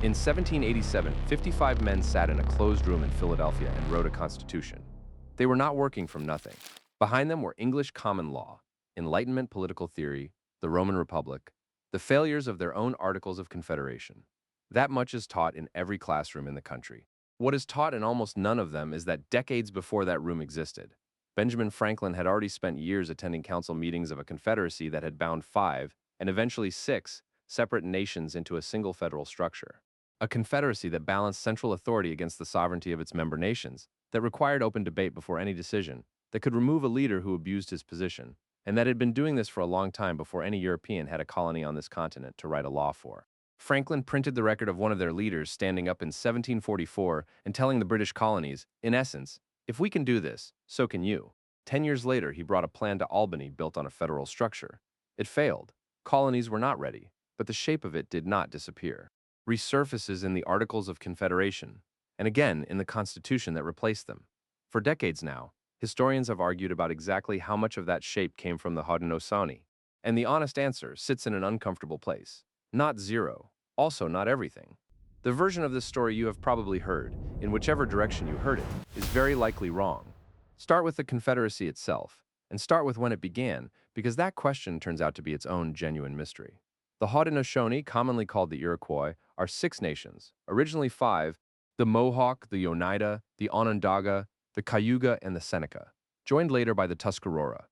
In 1787, 55 men sat in a closed room in Philadelphia and wrote a constitution. They were not working from nothing. Behind them were English common law, Enlightenment political theory, the Roman Republic, the failures of their own Articles of Confederation. That much is taught in every classroom in the country. What is taught in almost none of them is that decades before that room existed, Benjamin Franklin had already spent years attending council meetings of a confederacy that had bound five, and eventually six, separate nations into a single federal structure. A confederacy that balanced central authority against the sovereignty of its member nations, that required open debate before any decision, that could remove a leader who abused his position, and that had been doing this for a long time before any European had a colony on this continent to write a law for. Franklin printed the record of one of their leaders standing up in 1744 and telling the British colonies, in essence, if we can do this, so can you. 10 years later, he brought a plan to Albany built on a federal structure. It failed. Colonies were not ready, but the shape of it did not disappear. Resurfaces in the Articles of Confederation, and again in the Constitution that replaced them. For decades now, historians have argued about exactly how much of that shape came from the Haudenosaunee, and the honest answer sits in an uncomfortable place. Not zero, also not everything. The version of this story you have probably heard, in whichever direction you heard it, is very likely wrong. Start with the Confederacy itself, and start with when it began, because that question turns out to be its own genuine mystery. The Haudenosaunee, commonly called the Iroquois, are six nations, originally five: the Mohawk, the Oneida, the Onondaga, the Cayuga, and the Seneca, joined later by the Tuscarora.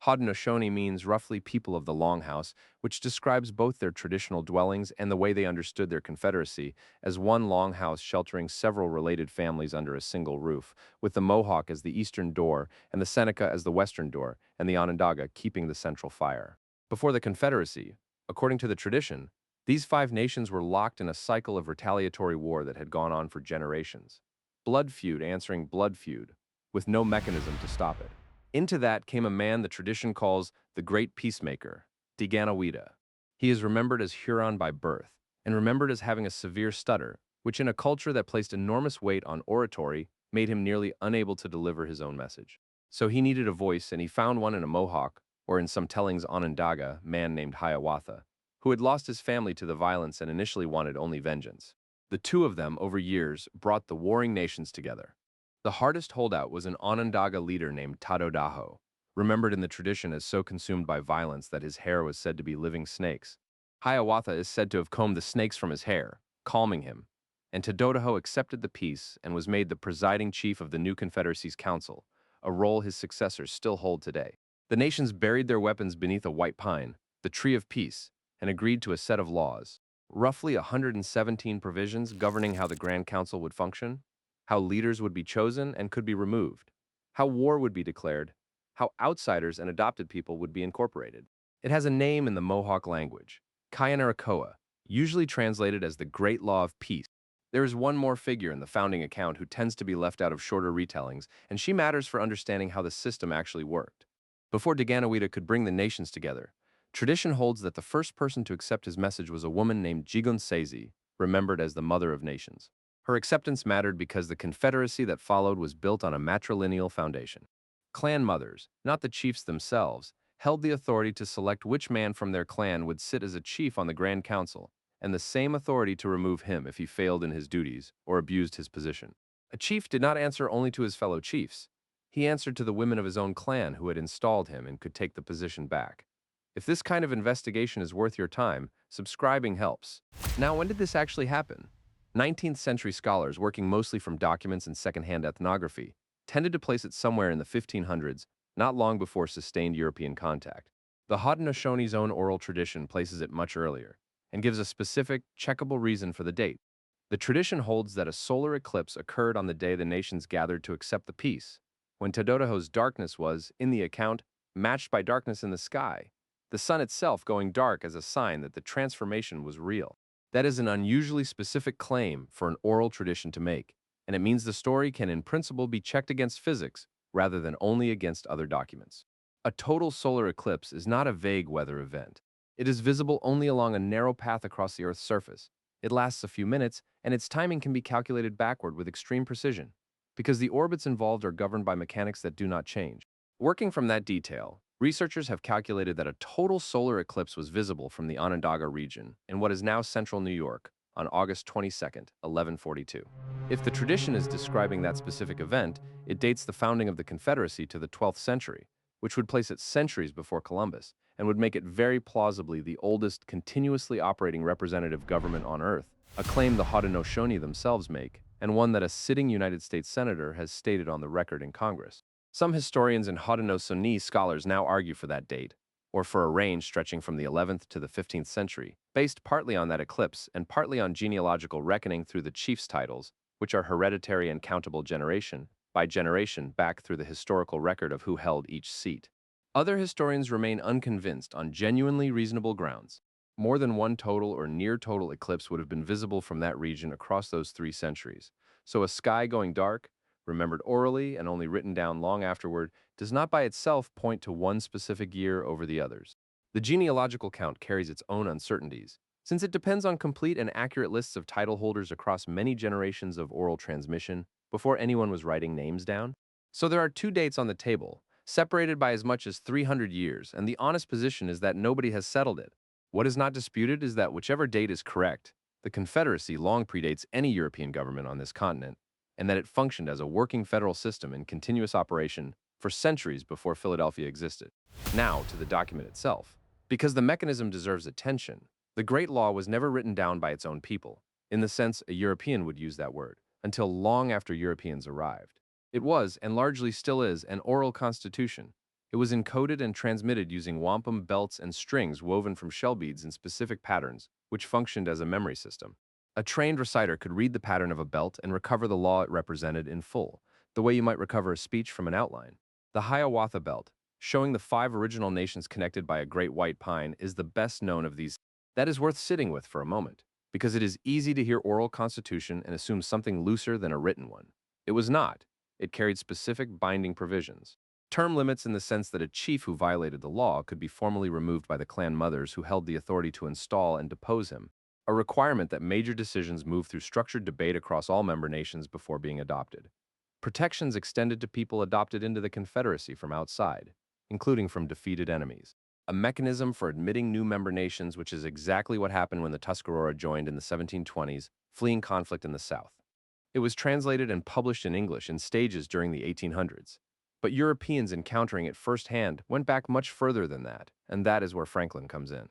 Haudenosaunee means roughly people of the Longhouse, which describes both their traditional dwellings and the way they understood their confederacy as one longhouse sheltering several related families under a single roof, with the Mohawk as the eastern door and the Seneca as the western door, and the Onondaga keeping the central fire. Before the Confederacy, according to the tradition, these five nations were locked in a cycle of retaliatory war that had gone on for generations. Blood feud answering blood feud, with no mechanism to stop it. Into that came a man the tradition calls the Great Peacemaker, Deganawida. He is remembered as Huron by birth, and remembered as having a severe stutter, which in a culture that placed enormous weight on oratory made him nearly unable to deliver his own message. So he needed a voice, and he found one in a Mohawk, or in some tellings Onondaga, man named Hiawatha, who had lost his family to the violence and initially wanted only vengeance. The two of them, over years, brought the warring nations together. The hardest holdout was an Onondaga leader named Tadodaho, remembered in the tradition as so consumed by violence that his hair was said to be living snakes. Hiawatha is said to have combed the snakes from his hair, calming him, and Tadodaho accepted the peace and was made the presiding chief of the new Confederacy's council, a role his successors still hold today. The nations buried their weapons beneath a white pine, the tree of peace, and agreed to a set of laws, roughly 117 provisions governing how the Grand Council would function, how leaders would be chosen and could be removed, how war would be declared, how outsiders and adopted people would be incorporated. It has a name in the Mohawk language, Iroquois, usually translated as the Great Law of Peace. There is one more figure in the founding account who tends to be left out of shorter retellings, and she matters for understanding how the system actually worked. Before Deganawida could bring the nations together, tradition holds that the first person to accept his message was a woman named Jigunsezi, remembered as the Mother of Nations. Her acceptance mattered because the confederacy that followed was built on a matrilineal foundation. Clan mothers, not the chiefs themselves, held the authority to select which man from their clan would sit as a chief on the Grand Council, and the same authority to remove him if he failed in his duties or abused his position. A chief did not answer only to his fellow chiefs. He answered to the women of his own clan who had installed him and could take the position back. If this kind of investigation is worth your time, subscribing helps. Now, when did this actually happen? 19th century scholars, working mostly from documents and secondhand ethnography, tended to place it somewhere in the 1500s, not long before sustained European contact. The Haudenosaunee's own oral tradition places it much earlier, and gives a specific, checkable reason for the date. The tradition holds that a solar eclipse occurred on the day the nations gathered to accept the peace, when Tadodaho's darkness was, in the account, matched by darkness in the sky, the sun itself going dark as a sign that the transformation was real. That is an unusually specific claim for an oral tradition to make, and it means the story can in principle be checked against physics rather than only against other documents. A total solar eclipse is not a vague weather event. It is visible only along a narrow path across the Earth's surface. It lasts a few minutes, and its timing can be calculated backward with extreme precision, because the orbits involved are governed by mechanics that do not change. Working from that detail, researchers have calculated that a total solar eclipse was visible from the Onondaga region in what is now central New York on August 22, 1142. If the tradition is describing that specific event, it dates the founding of the Confederacy to the 12th century, which would place it centuries before Columbus, and would make it very plausibly the oldest continuously operating representative government on Earth, a claim the Haudenosaunee themselves make, and one that a sitting United States senator has stated on the record in Congress. Some historians and Haudenosaunee scholars now argue for that date, or for a range stretching from the 11th to the 15th century, based partly on that eclipse and partly on genealogical reckoning through the chief's titles, which are hereditary and countable generation by generation back through the historical record of who held each seat. Other historians remain unconvinced on genuinely reasonable grounds. More than one total or near total eclipse would have been visible from that region across those 3 centuries. So a sky going dark, remembered orally and only written down long afterward, does not by itself point to one specific year over the others. The genealogical count carries its own uncertainties, since it depends on complete and accurate lists of title holders across many generations of oral transmission before anyone was writing names down. So there are 2 dates on the table, separated by as much as 300 years, and the honest position is that nobody has settled it. What is not disputed is that whichever date is correct, the Confederacy long predates any European government on this continent, and that it functioned as a working federal system in continuous operation for centuries before Philadelphia existed. Now to the document itself. Because the mechanism deserves attention, the Great Law was never written down by its own people, in the sense a European would use that word, until long after Europeans arrived. It was, and largely still is, an oral constitution. It was encoded and transmitted using wampum belts and strings woven from shell beads in specific patterns, which functioned as a memory system. A trained reciter could read the pattern of a belt and recover the law it represented in full, the way you might recover a speech from an outline. The Hiawatha Belt, showing the 5 original nations connected by a great white pine, is the best known of these. That is worth sitting with for a moment, because it is easy to hear oral constitution and assume something looser than a written one. It was not. It carried specific binding provisions. Term limits in the sense that a chief who violated the law could be formally removed by the clan mothers who held the authority to install and depose him, a requirement that major decisions move through structured debate across all member nations before being adopted. Protections extended to people adopted into the Confederacy from outside, including from defeated enemies. A mechanism for admitting new member nations, which is exactly what happened when the Tuscarora joined in the 1720s, fleeing conflict in the South. It was translated and published in English in stages during the 1800s. But Europeans encountering it firsthand went back much further than that, and that is where Franklin comes in.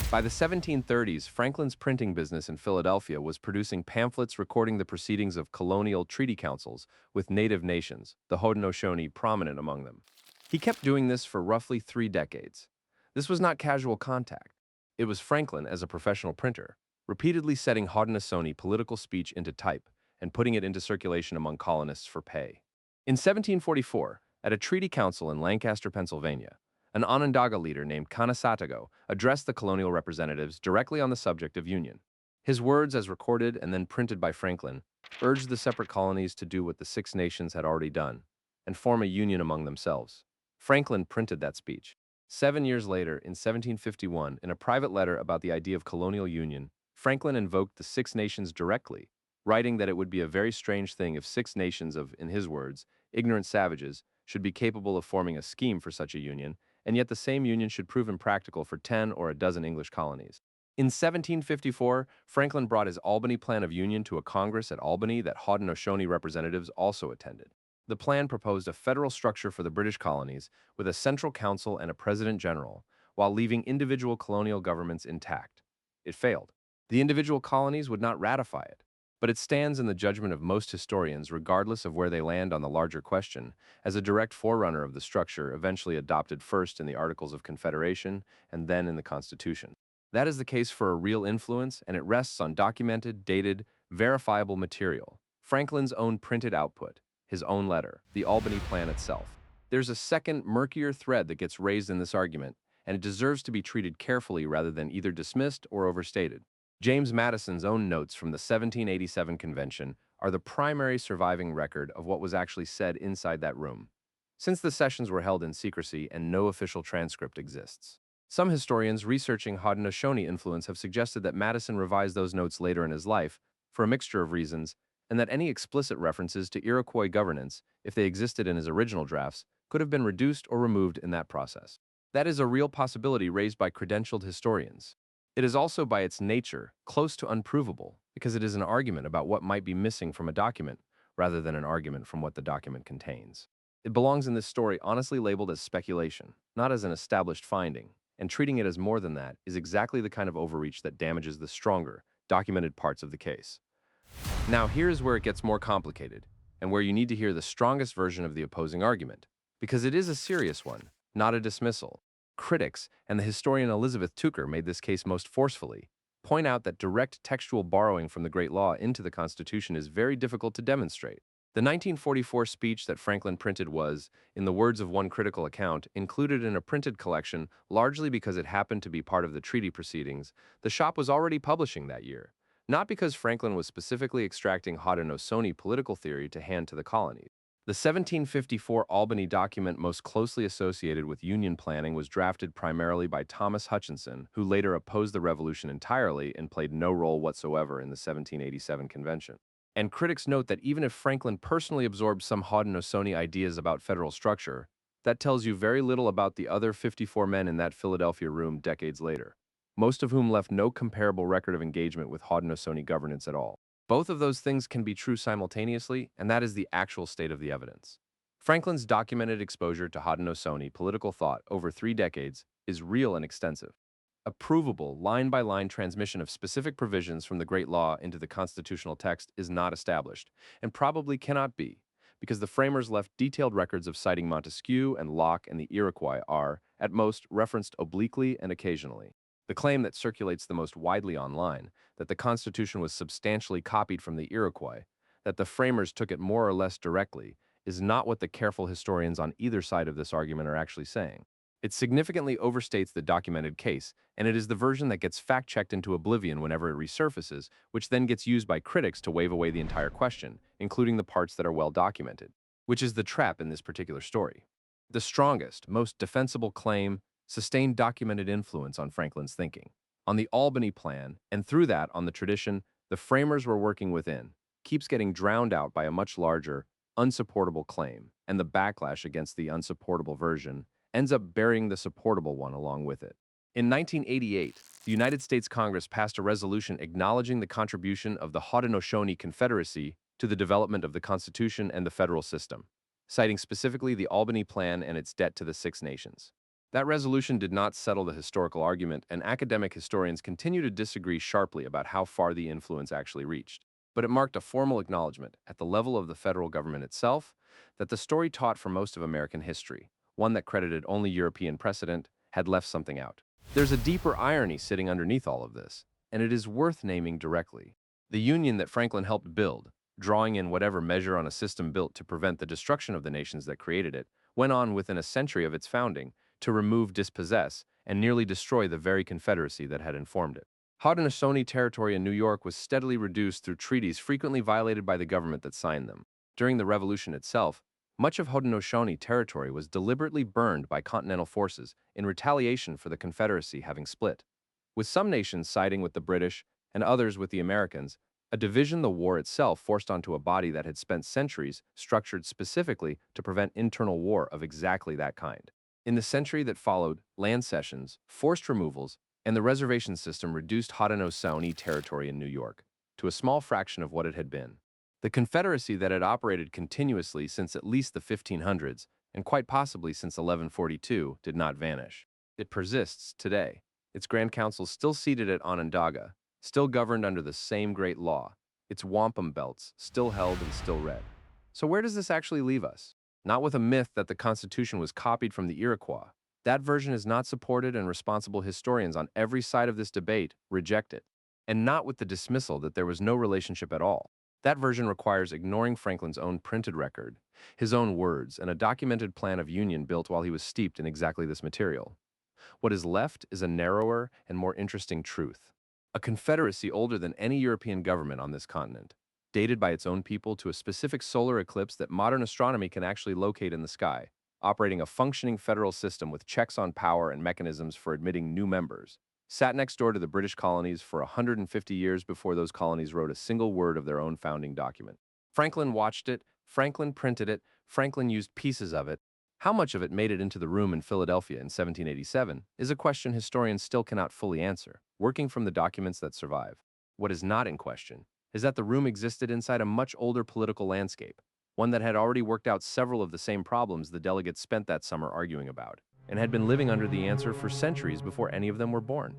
By the 1730s, Franklin's printing business in Philadelphia was producing pamphlets recording the proceedings of colonial treaty councils with native nations, the Haudenosaunee prominent among them. He kept doing this for roughly 3 decades. This was not casual contact. It was Franklin, as a professional printer, repeatedly setting Haudenosaunee political speech into type and putting it into circulation among colonists for pay. In 1744, at a treaty council in Lancaster, Pennsylvania, an Onondaga leader named Kanasatago addressed the colonial representatives directly on the subject of union. His words, as recorded and then printed by Franklin, urged the separate colonies to do what the 6 nations had already done, and form a union among themselves. Franklin printed that speech. 7 years later, in 1751, in a private letter about the idea of colonial union, Franklin invoked the 6 nations directly, writing that it would be a very strange thing if 6 nations of, in his words, ignorant savages should be capable of forming a scheme for such a union, and yet the same union should prove impractical for 10 or a dozen English colonies. In 1754, Franklin brought his Albany Plan of Union to a Congress at Albany that Haudenosaunee representatives also attended. The plan proposed a federal structure for the British colonies with a central council and a president general, while leaving individual colonial governments intact. It failed. The individual colonies would not ratify it, but it stands in the judgment of most historians, regardless of where they land on the larger question, as a direct forerunner of the structure eventually adopted first in the Articles of Confederation and then in the Constitution. That is the case for a real influence, and it rests on documented, dated, verifiable material. Franklin's own printed output, his own letter, the Albany Plan itself. There's a second, murkier thread that gets raised in this argument, and it deserves to be treated carefully rather than either dismissed or overstated. James Madison's own notes from the 1787 convention are the primary surviving record of what was actually said inside that room, since the sessions were held in secrecy and no official transcript exists. Some historians researching Haudenosaunee influence have suggested that Madison revised those notes later in his life, for a mixture of reasons, and that any explicit references to Iroquois governance, if they existed in his original drafts, could have been reduced or removed in that process. That is a real possibility raised by credentialed historians. It is also by its nature close to unprovable, because it is an argument about what might be missing from a document rather than an argument from what the document contains. It belongs in this story honestly labeled as speculation, not as an established finding, and treating it as more than that is exactly the kind of overreach that damages the stronger, documented parts of the case. Now, here's where it gets more complicated, and where you need to hear the strongest version of the opposing argument, because it is a serious one, not a dismissal. Critics, and the historian Elizabeth Tucker made this case most forcefully, point out that direct textual borrowing from the Great Law into the Constitution is very difficult to demonstrate. The 1944 speech that Franklin printed was, in the words of one critical account, included in a printed collection largely because it happened to be part of the treaty proceedings the shop was already publishing that year, not because Franklin was specifically extracting Haudenosaunee political theory to hand to the colonies. The 1754 Albany document most closely associated with Union planning was drafted primarily by Thomas Hutchinson, who later opposed the Revolution entirely and played no role whatsoever in the 1787 convention. And critics note that even if Franklin personally absorbed some Haudenosaunee ideas about federal structure, that tells you very little about the other 54 men in that Philadelphia room decades later, most of whom left no comparable record of engagement with Haudenosaunee governance at all. Both of those things can be true simultaneously, and that is the actual state of the evidence. Franklin's documented exposure to Haudenosaunee political thought over 3 decades is real and extensive. A provable, line-by-line transmission of specific provisions from the Great Law into the constitutional text is not established, and probably cannot be, because the framers left detailed records of citing Montesquieu and Locke and the Iroquois are, at most, referenced obliquely and occasionally. The claim that circulates the most widely online, that the Constitution was substantially copied from the Iroquois, that the framers took it more or less directly, is not what the careful historians on either side of this argument are actually saying. It significantly overstates the documented case, and it is the version that gets fact-checked into oblivion whenever it resurfaces, which then gets used by critics to wave away the entire question, including the parts that are well documented, which is the trap in this particular story. The strongest, most defensible claim sustained documented influence on Franklin's thinking, on the Albany Plan, and through that on the tradition the framers were working within, keeps getting drowned out by a much larger, unsupportable claim, and the backlash against the unsupportable version ends up burying the supportable one along with it. In 1988, the United States Congress passed a resolution acknowledging the contribution of the Haudenosaunee Confederacy to the development of the Constitution and the federal system, citing specifically the Albany Plan and its debt to the Six Nations. That resolution did not settle the historical argument, and academic historians continue to disagree sharply about how far the influence actually reached. But it marked a formal acknowledgement, at the level of the federal government itself, that the story taught for most of American history, one that credited only European precedent, had left something out. There's a deeper irony sitting underneath all of this, and it is worth naming directly. The Union that Franklin helped build, drawing in whatever measure on a system built to prevent the destruction of the nations that created it, went on within a century of its founding to remove, dispossess, and nearly destroy the very Confederacy that had informed it. Haudenosaunee territory in New York was steadily reduced through treaties frequently violated by the government that signed them. During the Revolution itself, much of Haudenosaunee territory was deliberately burned by Continental forces in retaliation for the Confederacy having split, with some nations siding with the British and others with the Americans, a division the war itself forced onto a body that had spent centuries structured specifically to prevent internal war of exactly that kind. In the century that followed, land cessions, forced removals, and the reservation system reduced Haudenosaunee territory in New York to a small fraction of what it had been. The Confederacy that had operated continuously since at least the 1500s, and quite possibly since 1142, did not vanish. It persists today, its Grand Council still seated at Onondaga, still governed under the same great law, its wampum belts still held and still read. So where does this actually leave us? Not with a myth that the Constitution was copied from the Iroquois. That version is not supported, and responsible historians on every side of this debate reject it. And not with the dismissal that there was no relationship at all. That version requires ignoring Franklin's own printed record, his own words, and a documented plan of union built while he was steeped in exactly this material. What is left is a narrower and more interesting truth. A confederacy older than any European government on this continent, dated by its own people to a specific solar eclipse that modern astronomy can actually locate in the sky, operating a functioning federal system with checks on power and mechanisms for admitting new members, sat next door to the British colonies for 150 years before those colonies wrote a single word of their own founding document. Franklin watched it, Franklin printed it, Franklin used pieces of it. How much of it made it into the room in Philadelphia in 1787 is a question historians still cannot fully answer, working from the documents that survive. What is not in question is that the room existed inside a much older political landscape, one that had already worked out several of the same problems the delegates spent that summer arguing about, and had been living under the answer for centuries before any of them were born.